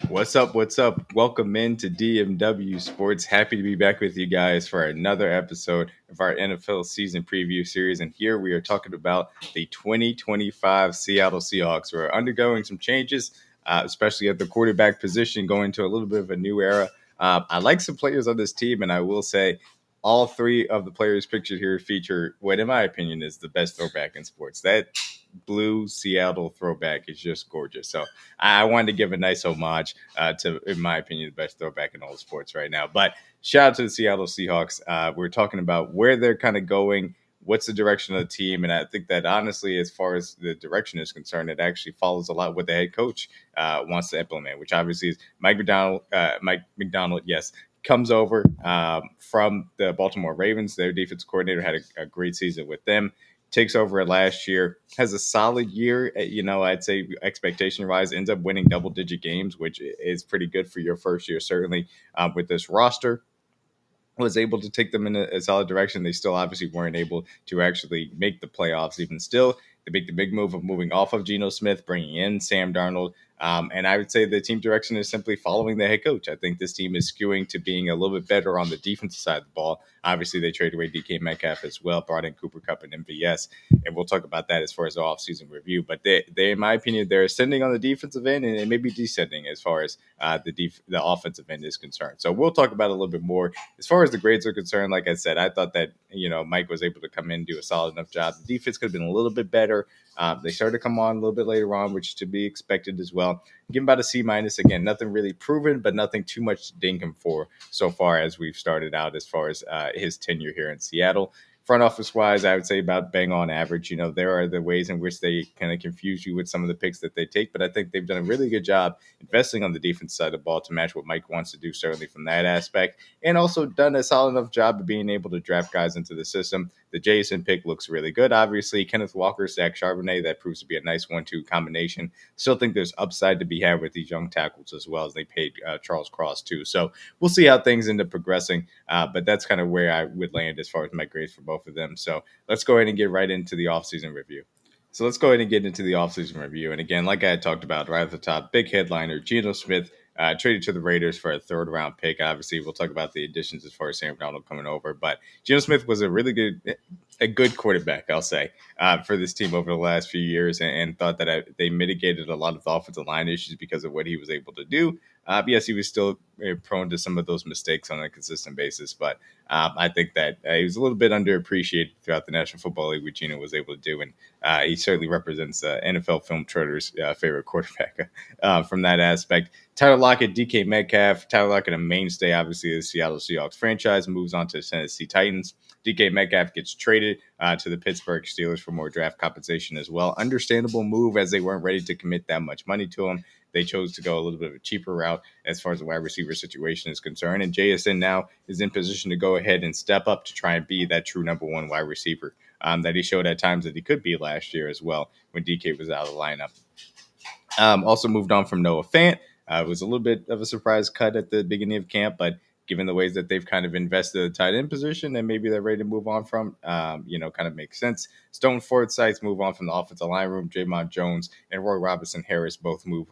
What's up? What's up? Welcome into DMW Sports. Happy to be back with you guys for another episode of our NFL season preview series. And here we are talking about the 2025 Seattle Seahawks. We're undergoing some changes, especially at the quarterback position, going to a little bit of a new era. I like some players on this team, and I will say all three of the players pictured here feature what, in my opinion, is the best throwback in sports. That blue Seattle throwback is just gorgeous. So I wanted to give a nice homage to, in my opinion, the best throwback in all sports right now. But shout out to the Seattle Seahawks. We're talking about where they're kind of going, what's the direction of the team, and I think that honestly, as far as the direction is concerned, it actually follows a lot what the head coach wants to implement, which obviously is Mike Macdonald. Mike Macdonald, yes, comes over from the Baltimore Ravens. Their defense coordinator had a great season with them. Takes over last year, has a solid year. I'd say expectation wise, ends up winning double digit games, which is pretty good for your first year, certainly with this roster. Was able to take them in a solid direction. They still obviously weren't able to actually make the playoffs. Even still, they make the big move of moving off of Geno Smith, bringing in Sam Darnold. And I would say the team direction is simply following the head coach. I think this team is skewing to being a little bit better on the defensive side of the ball. Obviously, they traded away DK Metcalf as well, brought in Cooper Kupp and MVS, and we'll talk about that as far as the offseason review. But they, in my opinion, they're ascending on the defensive end and maybe descending as far as the offensive end is concerned. So we'll talk about it a little bit more. As far as the grades are concerned, like I said, I thought that Mike was able to come in and do a solid enough job. The defense could have been a little bit better. They started to come on a little bit later on, which is to be expected as well. Give him about a C minus. Again, nothing really proven, but nothing too much to ding him for so far as we've started out as far as his tenure here in Seattle. Front office wise, I would say about bang on average. There are the ways in which they kind of confuse you with some of the picks that they take, but I think they've done a really good job investing on the defense side of the ball to match what Mike wants to do, certainly from that aspect, and also done a solid enough job of being able to draft guys into the system. The Jason pick looks really good. Obviously, Kenneth Walker, Zach Charbonnet, that proves to be a nice 1-2 combination. Still think there's upside to be had with these young tackles as well as they paid Charles Cross too. So we'll see how things end up progressing. But that's kind of where I would land as far as my grades for both of them. So let's go ahead and get right into the offseason review. So let's go ahead and get into the offseason review. And again, like I had talked about right at the top, big headliner, Geno Smith traded to the Raiders for a third-round pick. Obviously, we'll talk about the additions as far as Sam Darnold coming over. But Geno Smith was a good quarterback, I'll say, for this team over the last few years, and thought that they mitigated a lot of the offensive line issues because of what he was able to do. Yes, he was still prone to some of those mistakes on a consistent basis, but I think that he was a little bit underappreciated throughout the National Football League, what Geno was able to do, and he certainly represents NFL film traders' favorite quarterback from that aspect. Tyler Lockett, DK Metcalf. Tyler Lockett, a mainstay, obviously, of the Seattle Seahawks franchise, moves on to the Tennessee Titans. DK Metcalf gets traded to the Pittsburgh Steelers for more draft compensation as well. Understandable move as they weren't ready to commit that much money to him. They chose to go a little bit of a cheaper route as far as the wide receiver situation is concerned. And JSN now is in position to go ahead and step up to try and be that true number one wide receiver that he showed at times that he could be last year as well when DK was out of the lineup. Also moved on from Noah Fant. It was a little bit of a surprise cut at the beginning of camp, but given the ways that they've kind of invested the tight end position and maybe they're ready to move on from, kind of makes sense. Stone Forsythe move on from the offensive line room. Jamon Jones and Roy Robinson Harris both move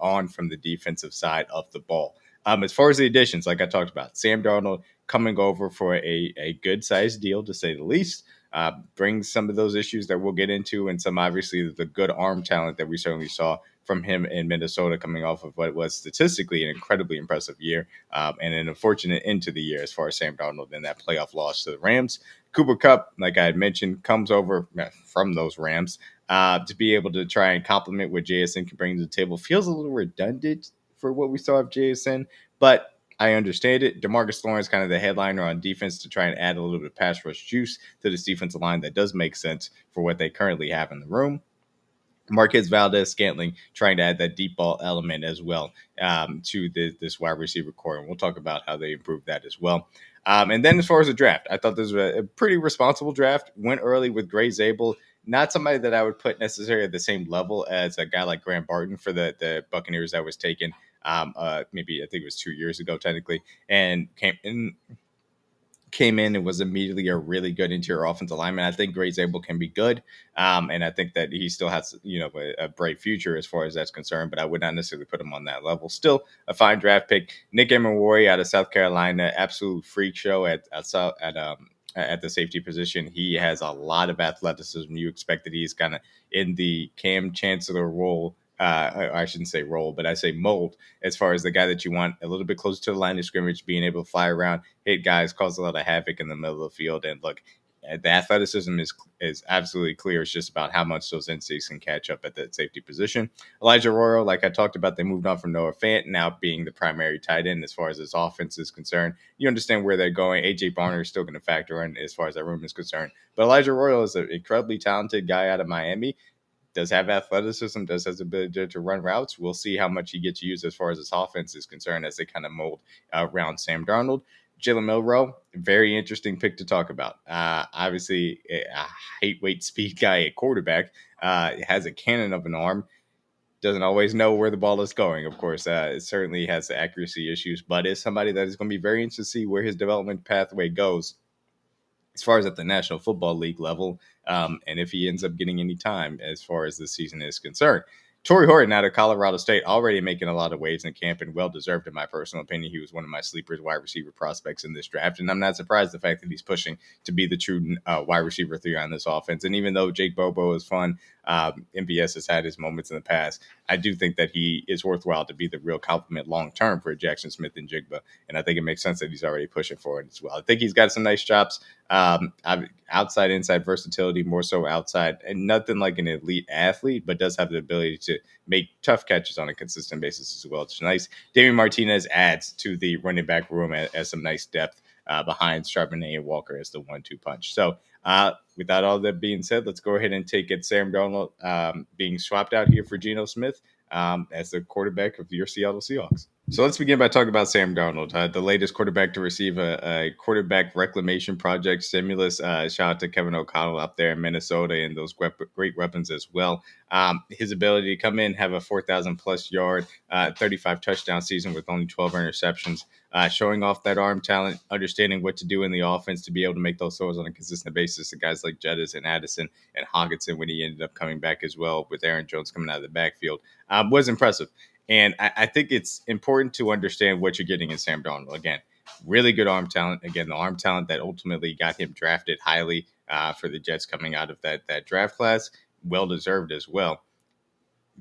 on from the defensive side of the ball. As far as the additions, like I talked about, Sam Darnold coming over for a good-sized deal, to say the least. Brings some of those issues that we'll get into and some, obviously, the good arm talent that we certainly saw from him in Minnesota coming off of what was statistically an incredibly impressive year and an unfortunate end to the year as far as Sam Darnold and that playoff loss to the Rams. Cooper Kupp, like I had mentioned, comes over from those Rams to be able to try and complement what JSN can bring to the table. Feels a little redundant for what we saw of JSN, but I understand it. DeMarcus Lawrence, kind of the headliner on defense to try and add a little bit of pass rush juice to this defensive line that does make sense for what they currently have in the room. Marquez Valdez-Scantling trying to add that deep ball element as well to this wide receiver core. And we'll talk about how they improved that as well. And then as far as the draft, I thought this was a pretty responsible draft. Went early with Gray Zabel. Not somebody that I would put necessarily at the same level as a guy like Grant Barton for the Buccaneers that was taken maybe I think it was 2 years ago technically, and came in and was immediately a really good interior offensive lineman. I think Gray's able can be good. And I think that he still has, a bright future as far as that's concerned, but I would not necessarily put him on that level. Still a fine draft pick. Nick Emmanwori out of South Carolina, absolute freak show at the safety position. He has a lot of athleticism. You expect that he's kind of in the Cam Chancellor role. I shouldn't say role, but I say mold as far as the guy that you want a little bit closer to the line of scrimmage, being able to fly around, hit guys, cause a lot of havoc in the middle of the field. And look, the athleticism is absolutely clear. It's just about how much those instincts can catch up at that safety position. Elijah Royal, like I talked about, they moved on from Noah Fant, now being the primary tight end as far as this offense is concerned. You understand where they're going. AJ Barner is still going to factor in as far as that room is concerned. But Elijah Royal is an incredibly talented guy out of Miami. Does have athleticism, does has the ability to run routes. We'll see how much he gets used as far as this offense is concerned as they kind of mold around Sam Darnold. Jalen Milroe, very interesting pick to talk about. Obviously, a height, weight, speed guy at quarterback. Has a cannon of an arm. Doesn't always know where the ball is going, of course. It certainly has accuracy issues, but is somebody that is going to be very interesting to see where his development pathway goes as far as at the National Football League level, and if he ends up getting any time as far as this season is concerned. Torrey Horton out of Colorado State, already making a lot of waves in camp and well-deserved in my personal opinion. He was one of my sleepers wide receiver prospects in this draft, and I'm not surprised the fact that he's pushing to be the true wide receiver 3 on this offense. And even though Jake Bobo is fun, MVS has had his moments in the past, I do think that he is worthwhile to be the real compliment long-term for Jackson Smith and Jigba, and I think it makes sense that he's already pushing for it as well. I think he's got some nice chops. Outside, inside versatility, more so outside, and nothing like an elite athlete, but does have the ability to make tough catches on a consistent basis as well. It's nice. Damian Martinez adds to the running back room as some nice depth behind Charbonnet and Walker as the 1-2 punch. So without all that being said, let's go ahead and take it. Sam Darnold being swapped out here for Geno Smith as the quarterback of your Seattle Seahawks. So let's begin by talking about Sam Darnold, the latest quarterback to receive a quarterback reclamation project stimulus. Shout out to Kevin O'Connell up there in Minnesota and those great weapons as well. His ability to come in, have a 4,000-plus yard, 35 touchdown season with only 12 interceptions, showing off that arm talent, understanding what to do in the offense to be able to make those throws on a consistent basis to guys like Jettis and Addison and Hockenson when he ended up coming back as well with Aaron Jones coming out of the backfield, was impressive. And I think it's important to understand what you're getting in Sam Darnold. Again, really good arm talent. Again, the arm talent that ultimately got him drafted highly for the Jets coming out of that draft class. Well-deserved as well.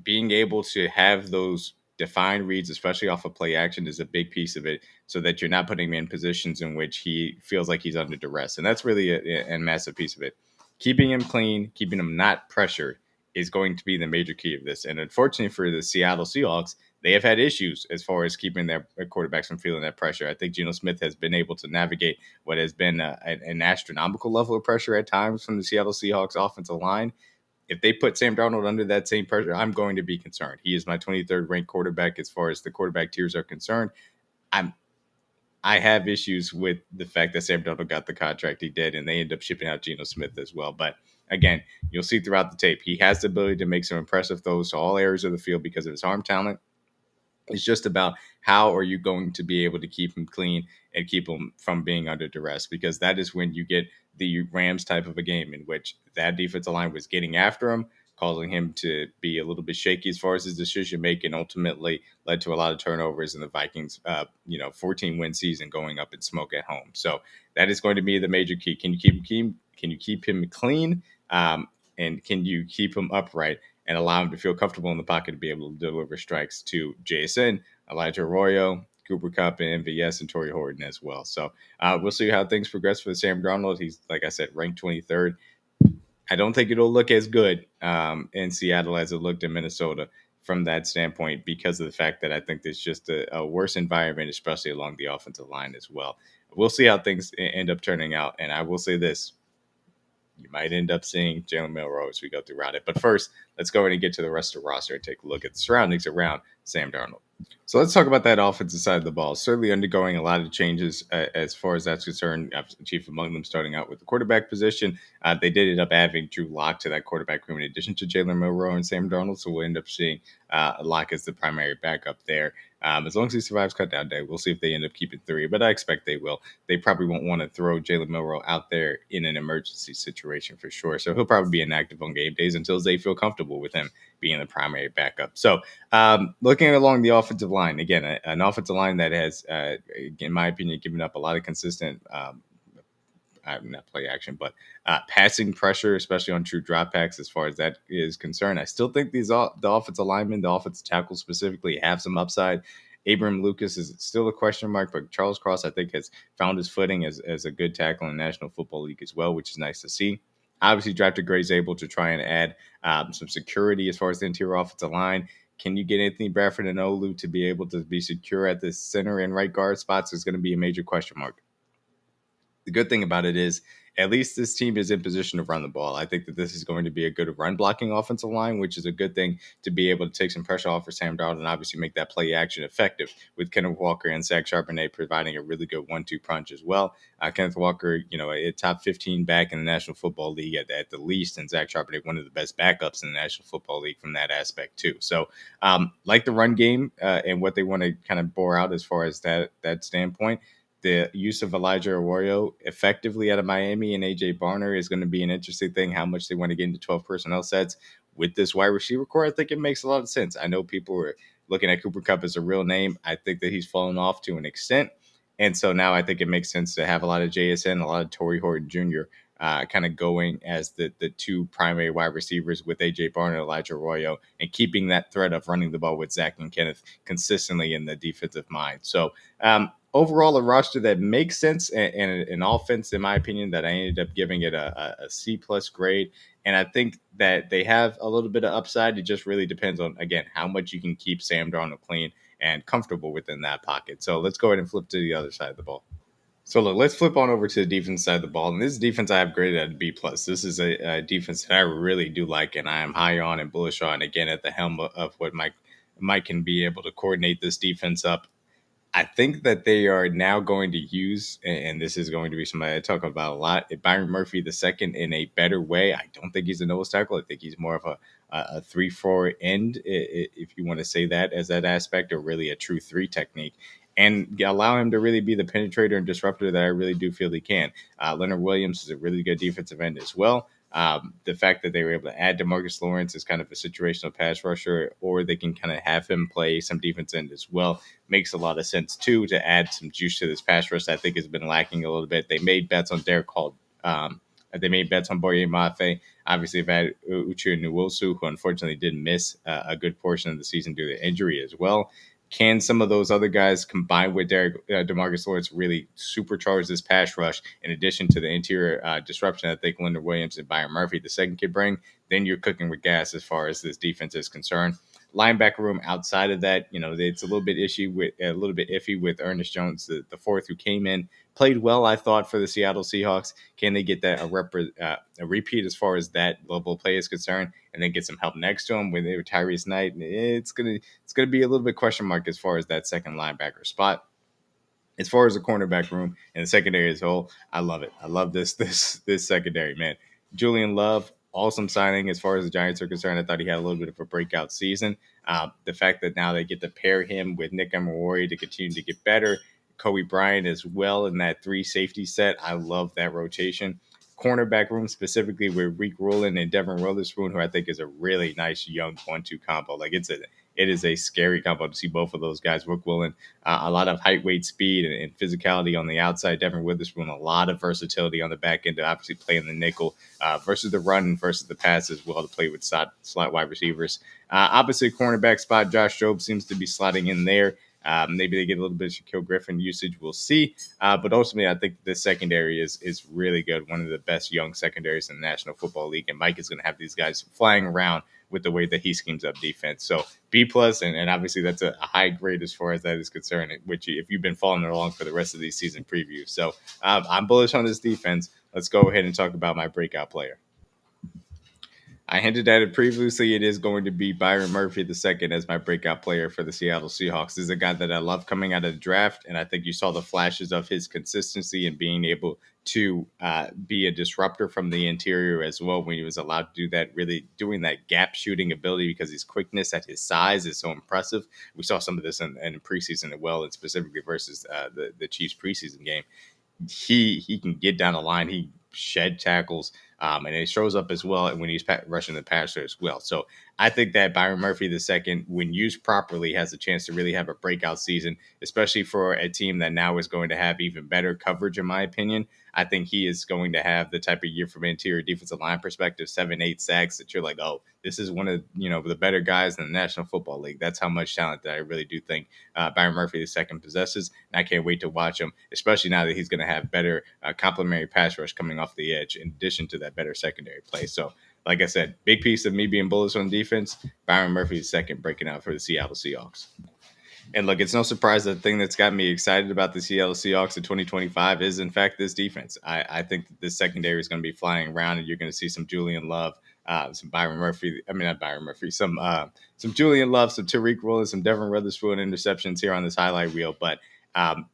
Being able to have those defined reads, especially off of play action, is a big piece of it so that you're not putting him in positions in which he feels like he's under duress. And that's really a massive piece of it. Keeping him clean, keeping him not pressured, is going to be the major key of this. And unfortunately for the Seattle Seahawks, they have had issues as far as keeping their quarterbacks from feeling that pressure. I think Geno Smith has been able to navigate what has been an astronomical level of pressure at times from the Seattle Seahawks offensive line. If they put Sam Darnold under that same pressure, I'm going to be concerned. He is my 23rd ranked quarterback as far as the quarterback tiers are concerned. I have issues with the fact that Sam Darnold got the contract he did, and they end up shipping out Geno Smith as well. But again, you'll see throughout the tape, he has the ability to make some impressive throws to all areas of the field because of his arm talent. It's just about how are you going to be able to keep him clean and keep him from being under duress, because that is when you get the Rams type of a game in which that defensive line was getting after him, causing him to be a little bit shaky as far as his decision making, ultimately led to a lot of turnovers in the Vikings, 14-win season going up in smoke at home. So that is going to be the major key. Can you keep him clean? And can you keep him upright and allow him to feel comfortable in the pocket to be able to deliver strikes to Jason, Elijah Arroyo, Cooper Kupp, and MVS, and Torrey Horton as well. So we'll see how things progress for Sam Darnold. He's, like I said, ranked 23rd. I don't think it'll look as good in Seattle as it looked in Minnesota from that standpoint, because of the fact that I think there's just a worse environment, especially along the offensive line as well. We'll see how things end up turning out. And I will say this. You might end up seeing Jalen Milroe as we go throughout it. But first, let's go ahead and get to the rest of the roster and take a look at the surroundings around Sam Darnold. So let's talk about that offensive side of the ball. Certainly undergoing a lot of changes as far as that's concerned. Chief among them starting out with the quarterback position. They did end up adding Drew Lock to that quarterback room in addition to Jalen Milroe and Sam Darnold. So we'll end up seeing Lock as the primary backup there. As long as he survives cutdown day, we'll see if they end up keeping three, but I expect they will. They probably won't want to throw Jalen Milroe out there in an emergency situation for sure. So he'll probably be inactive on game days until they feel comfortable with him being the primary backup. So looking along the offensive line, again, an offensive line that has, in my opinion, given up a lot of consistent not play action, but passing pressure, especially on true dropbacks as far as that is concerned. I still think the offensive linemen, the offensive tackles specifically, have some upside. Abram Lucas is still a question mark, but Charles Cross, I think, has found his footing as a good tackle in the National Football League as well, which is nice to see. Obviously, drafted Gray's able to try and add some security as far as the interior offensive line. Can you get Anthony Bradford and Olu to be able to be secure at the center and right guard spots is going to be a major question mark. The good thing about it is at least this team is in position to run the ball. I think that this is going to be a good run blocking offensive line, which is a good thing to be able to take some pressure off for Sam Darnold and obviously make that play action effective with Kenneth Walker and Zach Charbonnet providing a really good 1-2 punch as well. Kenneth Walker, a top 15 back in the National Football League at the least, and Zach Charbonnet, one of the best backups in the National Football League from that aspect too. So like the run game and what they want to kind of bore out as far as that standpoint, the use of Elijah Arroyo effectively out of Miami and AJ Barner is going to be an interesting thing, how much they want to get into 12 personnel sets with this wide receiver core. I think it makes a lot of sense. I know people are looking at Cooper Kupp as a real name. I think that he's fallen off to an extent. And so now I think it makes sense to have a lot of JSN, a lot of Torrey Horton Jr. Kind of going as the two primary wide receivers with AJ Barner and Elijah Arroyo, and keeping that threat of running the ball with Zach and Kenneth consistently in the defensive mind. So overall, a roster that makes sense and an offense, in my opinion, that I ended up giving it a C+ grade. And I think that they have a little bit of upside. It just really depends on, again, how much you can keep Sam Darnold clean and comfortable within that pocket. So let's go ahead and flip to the other side of the ball. So look, let's flip on over to the defense side of the ball. And this defense I have graded at B+. This is a defense that I really do like and I am high on and bullish on, again, at the helm of what Mike can be able to coordinate this defense up. I think that they are now going to use, and this is going to be somebody I talk about a lot, Byron Murphy II in a better way. I don't think he's a nose tackle. I think he's more of a 3-4 end, if you want to say that as that aspect, or really a true 3 technique, and allow him to really be the penetrator and disruptor that I really do feel he can. Leonard Williams is a really good defensive end as well. The fact that they were able to add DeMarcus Lawrence as kind of a situational pass rusher, or they can kind of have him play some defense end as well, makes a lot of sense too, to add some juice to this pass rush that I think has been lacking a little bit. They made bets on Derek Hall. They made bets on Boye Mafe. Obviously, they've had Uche Nwosu, who unfortunately did miss a good portion of the season due to injury as well. Can some of those other guys combined with DeMarcus Lawrence really supercharge this pass rush in addition to the interior disruption that I think Leonard Williams and Byron Murphy II could bring? Then you're cooking with gas as far as this defense is concerned. Linebacker room outside of that, it's a little bit iffy with Ernest Jones, the fourth, who came in, played well, I thought, for the Seattle Seahawks. Can they get that a repeat as far as that level of play is concerned, and then get some help next to him with Tyrese Knight? It's gonna be a little bit question mark as far as that second linebacker spot. As far as the cornerback room and the secondary as a whole, I love it. I love this secondary, man. Julian Love, awesome signing as far as the Giants are concerned. I thought he had a little bit of a breakout season. The fact that now they get to pair him with Nick Emmanwori to continue to get better. Kobe Bryant as well in that 3 safety set. I love that rotation. Cornerback room specifically with Reek Woolen and Devin Witherspoon, who I think is a really nice young 1-2 combo. Like it is a scary combo to see both of those guys. Rick Woolen, a lot of height, weight, speed, and physicality on the outside. Devin Witherspoon, a lot of versatility on the back end to obviously play in the nickel versus the run and versus the pass as well, to play with slot wide receivers. Obviously, cornerback spot, Josh Jobe seems to be slotting in there. Maybe they get a little bit of Shaquille Griffin usage. We'll see. But ultimately, I think this secondary is really good. One of the best young secondaries in the National Football League. And Mike is going to have these guys flying around with the way that he schemes up defense. So B+, and obviously that's a high grade as far as that is concerned, which if you've been following along for the rest of these season previews. So I'm bullish on this defense. Let's go ahead and talk about my breakout player. I hinted at it previously. It is going to be Byron Murphy II as my breakout player for the Seattle Seahawks. This is a guy that I love coming out of the draft, and I think you saw the flashes of his consistency and being able to be a disruptor from the interior as well when he was allowed to do that, really doing that gap shooting ability because his quickness at his size is so impressive. We saw some of this in preseason as well, and specifically versus the Chiefs preseason game. He can get down the line. He shed tackles, and it shows up as well when he's rushing the passer as well. So I think that Byron Murphy II, when used properly, has a chance to really have a breakout season, especially for a team that now is going to have even better coverage, in my opinion. I think he is going to have the type of year from an interior defensive line perspective, 7-8 sacks, that you're like, oh, this is one of the better guys in the National Football League. That's how much talent that I really do think Byron Murphy II possesses. And I can't wait to watch him, especially now that he's going to have better complementary pass rush coming off the edge, in addition to that better secondary play. So, like I said, big piece of me being bullish on defense, Byron Murphy II breaking out for the Seattle Seahawks. And look, it's no surprise that the thing that's got me excited about the Seattle Seahawks in 2025 is, in fact, this defense. I think that this secondary is going to be flying around, and you're going to see some Julian Love, some Byron Murphy. I mean, not Byron Murphy, some Julian Love, some Tariq Woolen, some Devin Witherspoon interceptions here on this highlight reel. But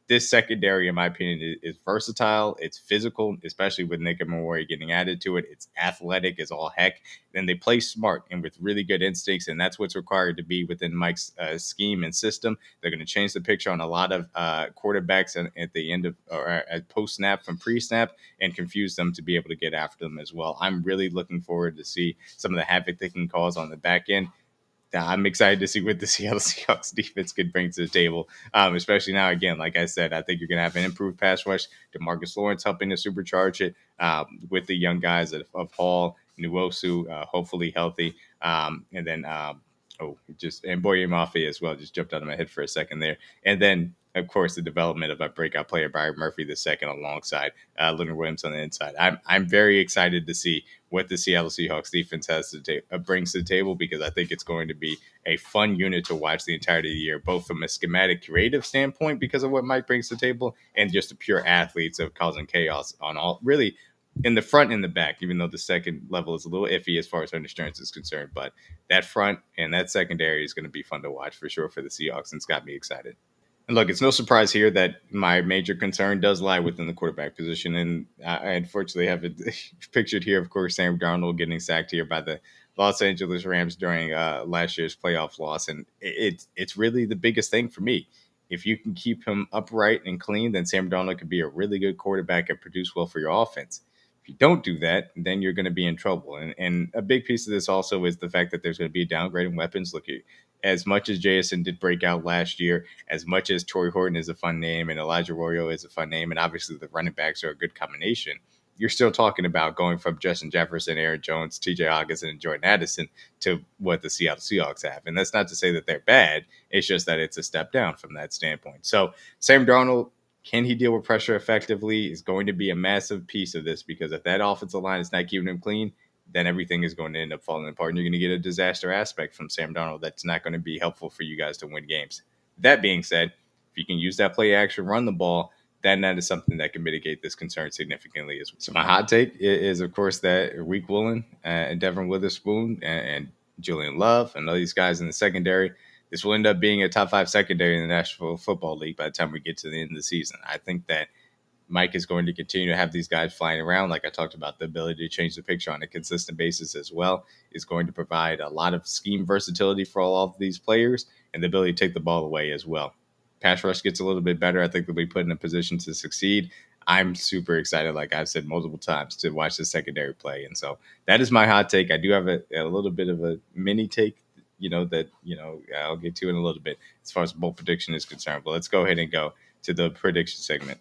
this secondary, in my opinion, is versatile. It's physical, especially with Nick Emmanwori getting added to it. It's athletic as all heck. Then they play smart and with really good instincts, and that's what's required to be within Mike's scheme and system. They're going to change the picture on a lot of quarterbacks at the end of or at post snap from pre snap and confuse them to be able to get after them as well. I'm really looking forward to see some of the havoc they can cause on the back end. I'm excited to see what the Seattle Seahawks defense could bring to the table, especially now. Again, like I said, I think you're going to have an improved pass rush. DeMarcus Lawrence helping to supercharge it with the young guys of Hall, Nwosu, hopefully healthy, and then and Boye Mafe as well. Just jumped out of my head for a second there, and then of course the development of a breakout player, Byron Murphy II, alongside Leonard Williams on the inside. I'm very excited to see what the Seattle Seahawks defense has to brings to the table, because I think it's going to be a fun unit to watch the entirety of the year, both from a schematic creative standpoint because of what Mike brings to the table, and just the pure athletes of causing chaos on all, really, in the front and the back, even though the second level is a little iffy as far as understrength is concerned. But that front and that secondary is going to be fun to watch for sure for the Seahawks, and it's got me excited. And look, it's no surprise here that my major concern does lie within the quarterback position. And I unfortunately have it pictured here, of course, Sam Darnold getting sacked here by the Los Angeles Rams during last year's playoff loss. And it's really the biggest thing for me. If you can keep him upright and clean, then Sam Darnold could be a really good quarterback and produce well for your offense. If you don't do that, then you're going to be in trouble. And a big piece of this also is the fact that there's going to be a downgrade in weapons. Look, as much as JSN did break out last year, as much as Torrey Horton is a fun name and Elijah Arroyo is a fun name, and obviously the running backs are a good combination, you're still talking about going from Justin Jefferson, Aaron Jones, TJ Hawkinson, and Jordan Addison to what the Seattle Seahawks have. And that's not to say that they're bad. It's just that it's a step down from that standpoint. So Sam Darnold, can he deal with pressure effectively, is going to be a massive piece of this, because if that offensive line is not keeping him clean, then everything is going to end up falling apart, and you're going to get a disaster aspect from Sam Darnold that's not going to be helpful for you guys to win games. That being said, if you can use that play action, run the ball, then that is something that can mitigate this concern significantly as well. So my hot take is, of course, that Week Woolen and Devin Witherspoon and Julian Love and all these guys in the secondary, this will end up being a top 5 secondary in the National Football League by the time we get to the end of the season. I think that Mike is going to continue to have these guys flying around. Like I talked about, the ability to change the picture on a consistent basis as well is going to provide a lot of scheme versatility for all of these players, and the ability to take the ball away as well. Pass rush gets a little bit better. I think they'll be put in a position to succeed. I'm super excited, like I've said multiple times, to watch the secondary play. And so that is my hot take. I do have a little bit of a mini take, I'll get to in a little bit as far as bowl prediction is concerned. But let's go ahead and go to the prediction segment.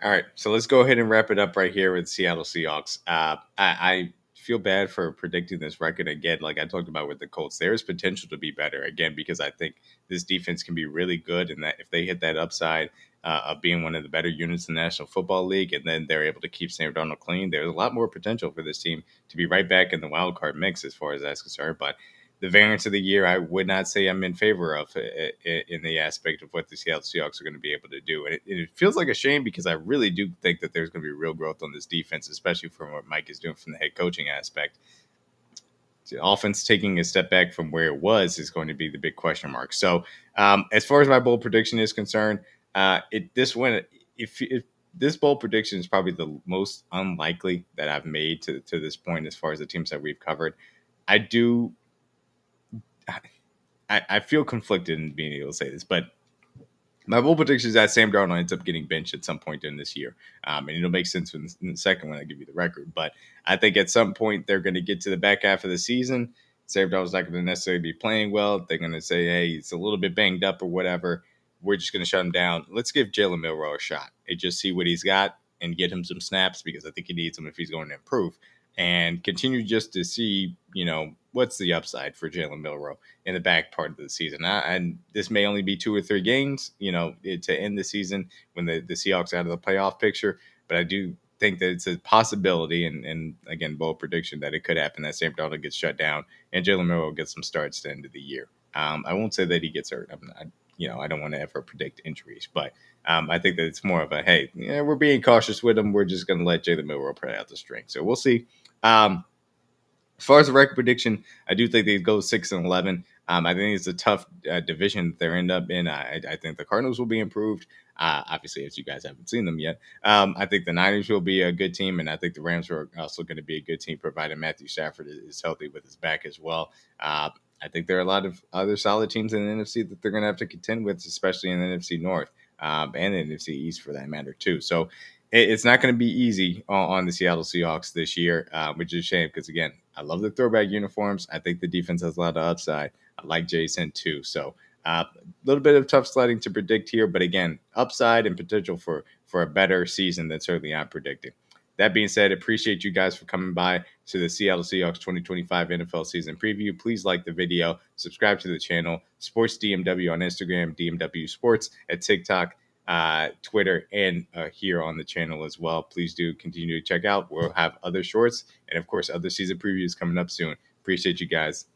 All right, so let's go ahead and wrap it up right here with Seattle Seahawks. I feel bad for predicting this record again. Like I talked about with the Colts, there is potential to be better again, because I think this defense can be really good, and that if they hit that upside of being one of the better units in the National Football League, and then they're able to keep Sam Darnold clean, there's a lot more potential for this team to be right back in the wild card mix as far as that's concerned. But the variance of the year, I would not say I'm in favor of in the aspect of what the Seattle Seahawks are going to be able to do. And it feels like a shame, because I really do think that there's going to be real growth on this defense, especially from what Mike is doing from the head coaching aspect. offense taking a step back from where it was is going to be the big question mark. So as far as my bold prediction is concerned, if this bold prediction is probably the most unlikely that I've made to this point as far as the teams that we've covered. I do. I feel conflicted in being able to say this, but my bold prediction is that Sam Darnold ends up getting benched at some point in this year. And it'll make sense in the second when I give you the record. But I think at some point they're going to get to the back half of the season. Sam Darnold's not going to necessarily be playing well. They're going to say, hey, he's a little bit banged up or whatever. We're just going to shut him down. Let's give Jalen Milroe a shot and just see what he's got and get him some snaps because I think he needs them if he's going to improve. And continue just to see, what's the upside for Jalen Milroe in the back part of the season. And this may only be 2 or 3 games, to end the season when the Seahawks are out of the playoff picture. But I do think that it's a possibility, and again, bold prediction, that it could happen that Sam Darnold gets shut down and Jalen Milroe gets some starts to the end of the year. I won't say that he gets hurt. I don't want to ever predict injuries, but I think that it's more of a, hey, we're being cautious with him. We're just going to let Jalen Milroe play out the string. So we'll see. As far as the record prediction, I do think they go 6-11. I think it's a tough division that they end up in. I think the Cardinals will be improved. Obviously, as you guys haven't seen them yet. I think the Niners will be a good team, and I think the Rams are also going to be a good team, provided Matthew Stafford is healthy with his back as well. I think there are a lot of other solid teams in the NFC that they're going to have to contend with, especially in the NFC North and the NFC East for that matter, too. So it's not going to be easy on the Seattle Seahawks this year, which is a shame because, again, I love the throwback uniforms. I think the defense has a lot of upside. I like Jason, too. So a little bit of tough sledding to predict here, but, again, upside and potential for a better season than certainly I'm predicting. That being said, appreciate you guys for coming by to the Seattle Seahawks 2025 NFL season preview. Please like the video, subscribe to the channel, Sports DMW on Instagram, DMW Sports at TikTok, Twitter, and here on the channel as well. Please do continue to check out. We'll have other shorts and, of course, other season previews coming up soon. Appreciate you guys.